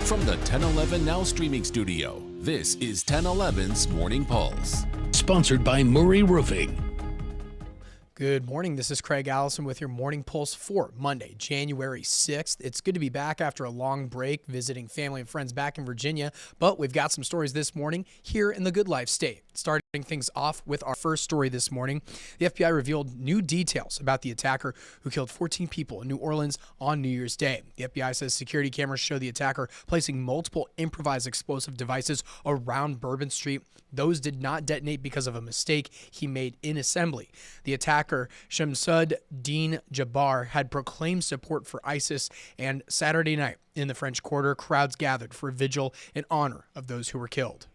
From the 1011 Now streaming studio, this is 1011's Morning Pulse. Sponsored by Murray Roofing. Good morning. This is Craig Allison with your Morning Pulse for Monday, January 6th. It's good to be back after a long break visiting family and friends back in Virginia, but we've got some stories this morning here in the Good Life State. Starting things off with our first story this morning, the FBI revealed new details about the attacker who killed 14 people in New Orleans on New Year's Day. The FBI says security cameras show the attacker placing multiple improvised explosive devices around Bourbon Street. Those did not detonate because of a mistake he made in assembly. The attacker, Shamsud Din Jabbar, had proclaimed support for ISIS, and Saturday night in the French Quarter, crowds gathered for a vigil in honor of those who were killed.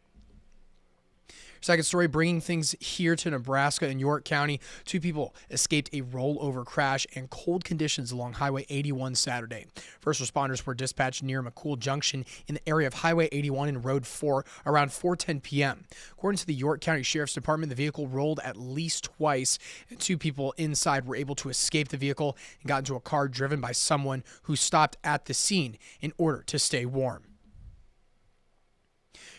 Second story, bringing things here to Nebraska in York County. Two people escaped a rollover crash and cold conditions along Highway 81 Saturday. First responders were dispatched near McCool Junction in the area of Highway 81 and Road 4 around 4:10 p.m. According to the York County Sheriff's Department, the vehicle rolled at least twice, and two people inside were able to escape the vehicle and got into a car driven by someone who stopped at the scene in order to stay warm.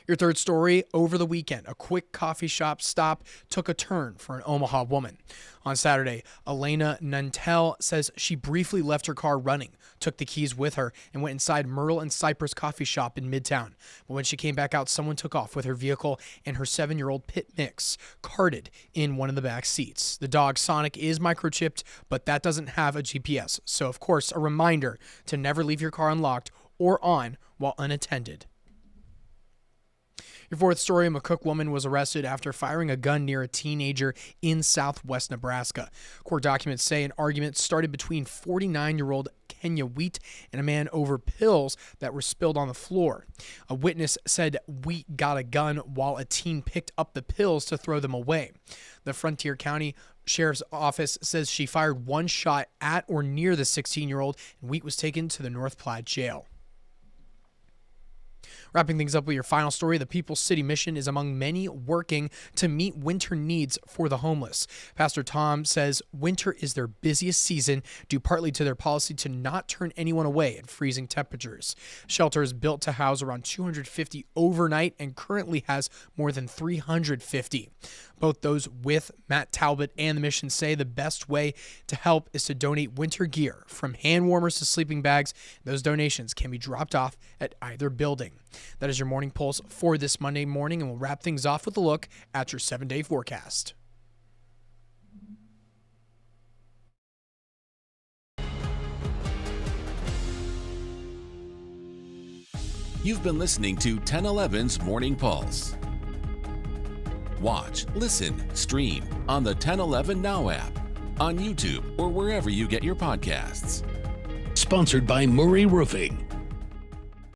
Your third story, over the weekend, a quick coffee shop stop took a turn for an Omaha woman. On Saturday, Elena Nuntel says she briefly left her car running, took the keys with her, and went inside Myrtle and Cypress coffee shop in Midtown. But when she came back out, someone took off with her vehicle and her 7-year-old pit mix, carted in one of the back seats. The dog, Sonic, is microchipped, but that doesn't have a GPS. So, of course, a reminder to never leave your car unlocked or on while unattended. Your fourth story, a McCool woman was arrested after firing a gun near a teenager in southwest Nebraska. Court documents say an argument started between 49-year-old Kenya Wheat and a man over pills that were spilled on the floor. A witness said Wheat got a gun while a teen picked up the pills to throw them away. The Frontier County Sheriff's Office says she fired one shot at or near the 16-year-old, and Wheat was taken to the North Platte jail. Wrapping things up with your final story, the People's City Mission is among many working to meet winter needs for the homeless. Pastor Tom says winter is their busiest season, due partly to their policy to not turn anyone away at freezing temperatures. Shelter is built to house around 250 overnight and currently has more than 350. Both those with Matt Talbot and the mission say the best way to help is to donate winter gear, from hand warmers to sleeping bags. Those donations can be dropped off at either building. That is your Morning Pulse for this Monday morning, and we'll wrap things off with a look at your 7-day forecast. You've been listening to 1011's Morning Pulse. Watch, listen, stream on the 1011 Now app, on YouTube, or wherever you get your podcasts. Sponsored by Murray Roofing.